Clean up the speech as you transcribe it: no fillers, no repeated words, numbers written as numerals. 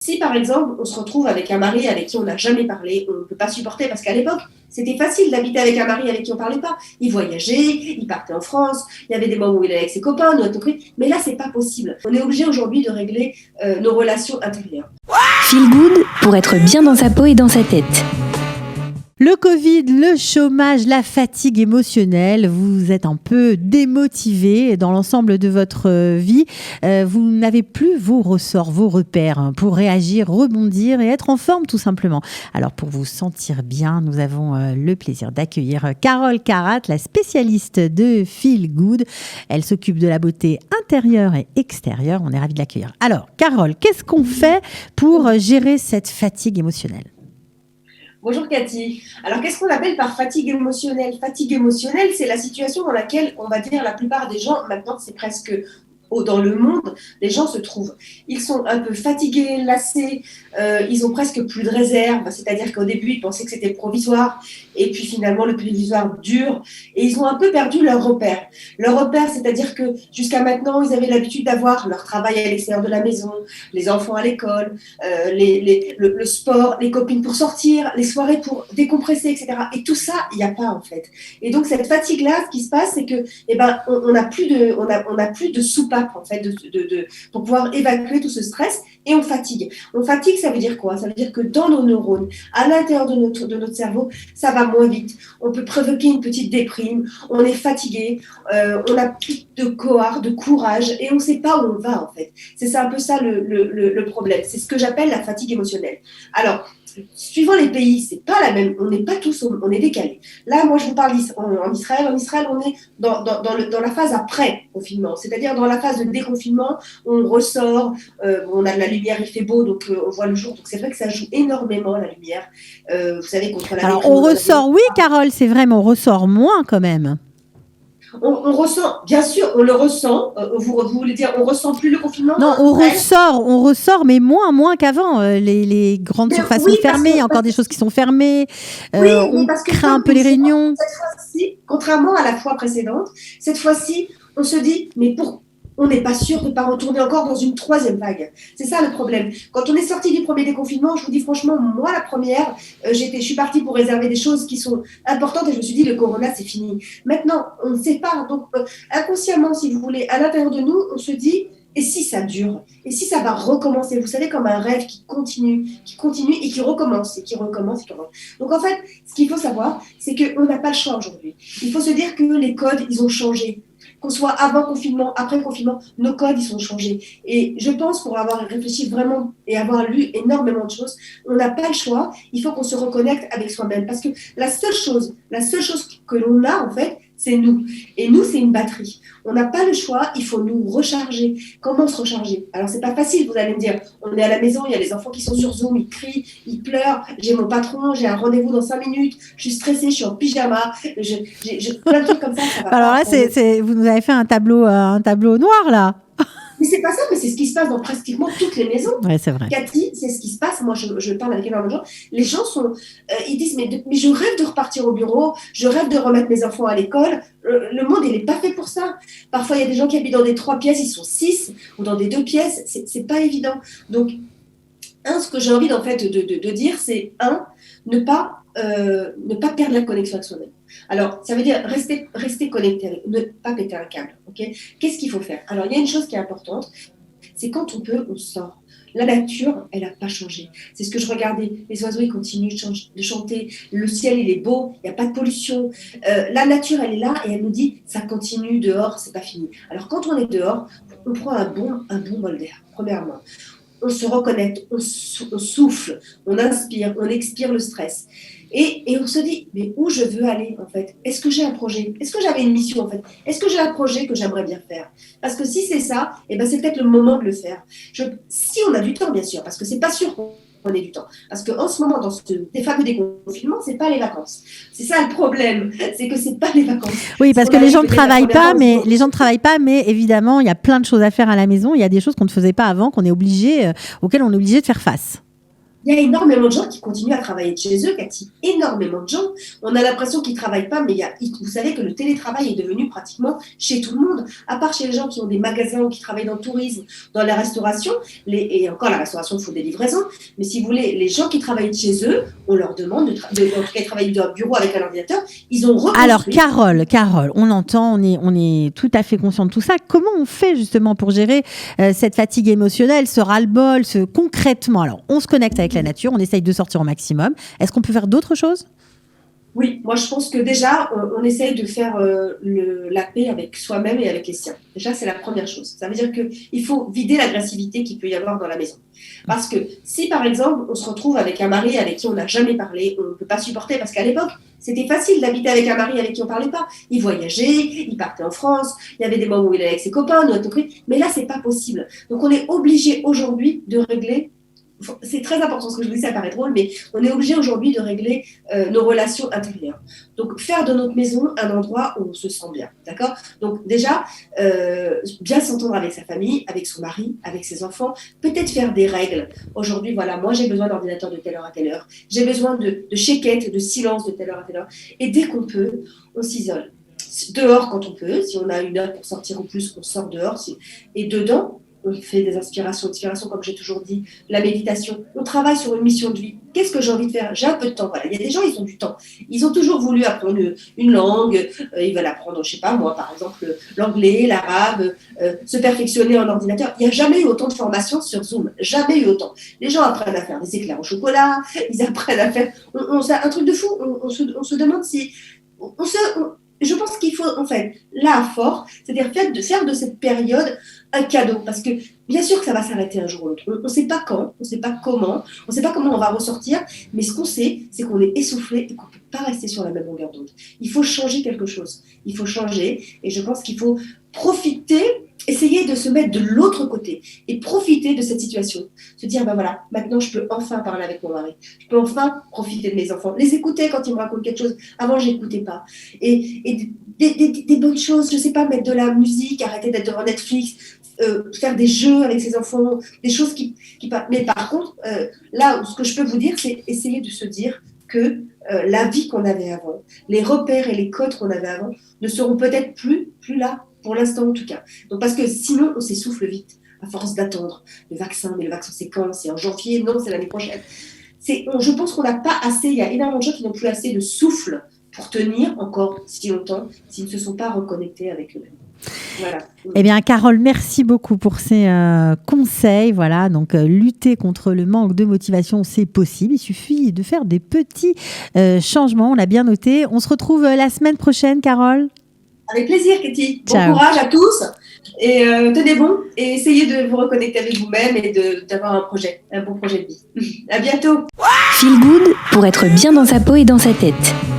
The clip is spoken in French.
Si par exemple, on se retrouve avec un mari avec qui on n'a jamais parlé, on ne peut pas supporter, parce qu'à l'époque, c'était facile d'habiter avec un mari avec qui on ne parlait pas. Il voyageait, il partait en France, il y avait des moments où il allait avec ses copains, nous, mais là, c'est pas possible. On est obligé aujourd'hui de régler nos relations intérieures. Feel Good pour être bien dans sa peau et dans sa tête. Le Covid, le chômage, la fatigue émotionnelle, vous êtes un peu démotivé dans l'ensemble de votre vie. Vous n'avez plus vos ressorts, vos repères pour réagir, rebondir et être en forme tout simplement. Alors pour vous sentir bien, nous avons le plaisir d'accueillir Carole Carat, la spécialiste de Feel Good. Elle s'occupe de la beauté intérieure et extérieure. On est ravis de l'accueillir. Alors Carole, qu'est-ce qu'on fait pour gérer cette fatigue émotionnelle ? Bonjour Cathy. Alors qu'est-ce qu'on appelle par fatigue émotionnelle ? Fatigue émotionnelle, c'est la situation dans laquelle, on va dire, la plupart des gens, maintenant c'est presque dans le monde, les gens se trouvent. Ils sont un peu fatigués, lassés, ils ont presque plus de réserve, c'est-à-dire qu'au début, ils pensaient que c'était provisoire, et puis finalement, le provisoire dure, et ils ont un peu perdu leur repère. Leur repère, c'est-à-dire que jusqu'à maintenant, ils avaient l'habitude d'avoir leur travail à l'extérieur de la maison, les enfants à l'école, le sport, les copines pour sortir, les soirées pour décompresser, etc. Et tout ça, il n'y a pas en fait. Et donc, cette fatigue-là, ce qui se passe, c'est que, on n'a plus de soupape en fait, pour pouvoir évacuer tout ce stress, et on fatigue. On fatigue, ça veut dire quoi ? Ça veut dire que dans nos neurones, à l'intérieur de notre cerveau, ça va moins vite. On peut provoquer une petite déprime, on est fatigué, on n'a plus de courage, et on ne sait pas où on va en fait. C'est un peu ça le problème. C'est ce que j'appelle la fatigue émotionnelle. Alors, suivant les pays, c'est pas la même. On n'est pas tous, on est décalés. Là, moi, je vous parle en Israël. En Israël, on est dans la phase après confinement, c'est-à-dire dans la phase de déconfinement. On ressort, on a de la lumière, il fait beau, donc on voit le jour. Donc c'est vrai que ça joue énormément la lumière. Vous savez contre la. Alors on ressort, oui, Carole, c'est vrai, mais on ressort moins quand même. On ressent, bien sûr, on le ressent. Vous voulez dire, on ressent plus le confinement ? Non, on ressort, mais moins qu'avant. Les grandes surfaces sont fermées, il y a encore des choses qui sont fermées. Oui, on parce que craint un peu les réunions. Cette fois-ci, contrairement à la fois précédente, cette fois-ci, on se dit, mais on n'est pas sûr de ne pas retourner encore dans une troisième vague. C'est ça le problème. Quand on est sorti du premier déconfinement, je vous dis franchement, moi la première, je suis partie pour réserver des choses qui sont importantes et je me suis dit, le corona, c'est fini. Maintenant, on ne sait pas. Donc, inconsciemment, si vous voulez, à l'intérieur de nous, on se dit, et si ça dure ? Et si ça va recommencer ? Vous savez, comme un rêve qui continue et qui recommence, et qui recommence, et qui recommence. Donc en fait, ce qu'il faut savoir, c'est qu'on n'a pas le choix aujourd'hui. Il faut se dire que les codes, ils ont changé. Qu'on soit avant confinement, après confinement, nos codes, ils sont changés. Et je pense, pour avoir réfléchi vraiment et avoir lu énormément de choses, on n'a pas le choix. Il faut qu'on se reconnecte avec soi-même. Parce que la seule chose que l'on a, en fait, c'est nous. Et nous, c'est une batterie. On n'a pas le choix, il faut nous recharger. Comment se recharger ? Alors, c'est pas facile, vous allez me dire. On est à la maison, il y a les enfants qui sont sur Zoom, ils crient, ils pleurent. J'ai mon patron, j'ai un rendez-vous dans 5 minutes. Je suis stressée, je suis en pyjama. J'ai plein de trucs comme ça. Ça va. Alors là, vous nous avez fait un tableau noir, là. Mais c'est pas ça, mais c'est ce qui se passe dans pratiquement toutes les maisons. Oui, c'est vrai. Cathy, c'est ce qui se passe. Moi, je parle avec énormément de gens. Les gens ils disent, mais je rêve de repartir au bureau, je rêve de remettre mes enfants à l'école. Le monde, il n'est pas fait pour ça. Parfois, il y a des gens qui habitent dans des 3 pièces, ils sont 6, ou dans des 2 pièces. C'est pas évident. Donc, ce que j'ai envie, en fait, de dire, c'est, ne pas perdre la connexion avec soi-même. Alors, ça veut dire rester connecté, ne pas péter un câble. Okay ? Qu'est-ce qu'il faut faire ? Alors, il y a une chose qui est importante, c'est quand on peut, on sort. La nature, elle n'a pas changé. C'est ce que je regardais. Les oiseaux, ils continuent de chanter. Le ciel, il est beau. Il n'y a pas de pollution. La nature, elle est là et elle nous dit, ça continue dehors, c'est pas fini. Alors, quand on est dehors, on prend un bon bol d'air, premièrement. On se reconnecte, on souffle, on inspire, on expire le stress. Et on se dit, mais où je veux aller en fait ? Est-ce que j'ai un projet ? Est-ce que j'avais une mission en fait ? Est-ce que j'ai un projet que j'aimerais bien faire ? Parce que si c'est ça, c'est peut-être le moment de le faire. Si on a du temps bien sûr, parce que c'est pas sûr qu'on ait du temps. Parce qu'en ce moment, dans des fameux déconfinements, c'est pas les vacances. C'est ça le problème, c'est que c'est pas les vacances. Oui, parce que les gens ne travaillent pas, mais évidemment, il y a plein de choses à faire à la maison. Il y a des choses qu'on ne faisait pas avant, auxquelles on est obligé de faire face. Il y a énormément de gens qui continuent à travailler de chez eux, Cathy. Énormément de gens. On a l'impression qu'ils ne travaillent pas, mais vous savez que le télétravail est devenu pratiquement chez tout le monde, à part chez les gens qui ont des magasins ou qui travaillent dans le tourisme, dans la restauration. Et encore, la restauration, il faut des livraisons. Mais si vous voulez, les gens qui travaillent de chez eux, on leur demande, en tout cas, ils travaillent dans un bureau avec un ordinateur, ils ont reconstruit. Alors, Carole, on entend, on est tout à fait conscient de tout ça. Comment on fait justement pour gérer cette fatigue émotionnelle, ce ras-le-bol, concrètement? Alors, on se connecte avec la nature, on essaye de sortir au maximum. Est-ce qu'on peut faire d'autres choses? Oui, moi je pense que déjà, on essaye de faire la paix avec soi-même et avec les siens. Déjà, c'est la première chose. Ça veut dire qu'il faut vider l'agressivité qu'il peut y avoir dans la maison. Parce que si, par exemple, on se retrouve avec un mari avec qui on n'a jamais parlé, on ne peut pas supporter, parce qu'à l'époque, c'était facile d'habiter avec un mari avec qui on ne parlait pas. Il voyageait, il partait en France, il y avait des moments où il allait avec ses copains, nous, mais là, ce n'est pas possible. Donc, on est obligé aujourd'hui de régler. C'est très important, ce que je vous dis, ça paraît drôle, mais on est obligé aujourd'hui de régler nos relations intérieures. Donc, faire de notre maison un endroit où on se sent bien, d'accord? Donc, déjà, bien s'entendre avec sa famille, avec son mari, avec ses enfants, peut-être faire des règles. Aujourd'hui, voilà, moi, j'ai besoin d'ordinateur de telle heure à telle heure, j'ai besoin de chéquettes, de silence de telle heure à telle heure. Et dès qu'on peut, on s'isole. Dehors quand on peut, si on a une heure pour sortir ou plus, on sort dehors. Et dedans, on fait des inspirations, comme j'ai toujours dit, la méditation. On travaille sur une mission de vie. Qu'est-ce que j'ai envie de faire? J'ai un peu de temps. Voilà. Il y a des gens, ils ont du temps. Ils ont toujours voulu apprendre une langue. Ils veulent apprendre, je ne sais pas moi, par exemple, l'anglais, l'arabe, se perfectionner en ordinateur. Il n'y a jamais eu autant de formations sur Zoom. Jamais eu autant. Les gens apprennent à faire des éclairs au chocolat. Ils apprennent à faire... un truc de fou. On se demande si... Je pense qu'il faut, en fait, là, fort, c'est-à-dire faire de cette période un cadeau. Parce que, bien sûr que ça va s'arrêter un jour ou l'autre. On ne sait pas quand, on ne sait pas comment, on ne sait pas comment on va ressortir. Mais ce qu'on sait, c'est qu'on est essoufflé et qu'on ne peut pas rester sur la même longueur d'onde. Il faut changer quelque chose. Il faut changer. Et je pense qu'il faut profiter, essayer de se mettre de l'autre côté et profiter de cette situation. Se dire, ben voilà, maintenant je peux enfin parler avec mon mari. Je peux enfin profiter de mes enfants. Les écouter quand ils me racontent quelque chose. Avant, je n'écoutais pas. Et des bonnes choses, je ne sais pas, mettre de la musique, arrêter d'être devant Netflix, faire des jeux avec ses enfants, des choses qui... Mais par contre, là, ce que je peux vous dire, c'est essayer de se dire que la vie qu'on avait avant, les repères et les codes qu'on avait avant ne seront peut-être plus là, pour l'instant en tout cas. Donc, parce que sinon, on s'essouffle vite, à force d'attendre le vaccin. Mais le vaccin, c'est quand? C'est en janvier? Non, c'est l'année prochaine. Je pense qu'on n'a pas assez, il y a énormément de gens qui n'ont plus assez de souffle pour tenir encore si longtemps s'ils ne se sont pas reconnectés avec eux-mêmes. Voilà. Eh bien, Carole, merci beaucoup pour ces conseils. Voilà, donc lutter contre le manque de motivation, c'est possible. Il suffit de faire des petits changements. On l'a bien noté. On se retrouve la semaine prochaine, Carole. Avec plaisir, Katie. Bon Ciao. courage à tous. Et tenez bon et essayez de vous reconnecter avec vous-même et d'avoir un bon projet de vie. À bientôt. Feel Good pour être bien dans sa peau et dans sa tête.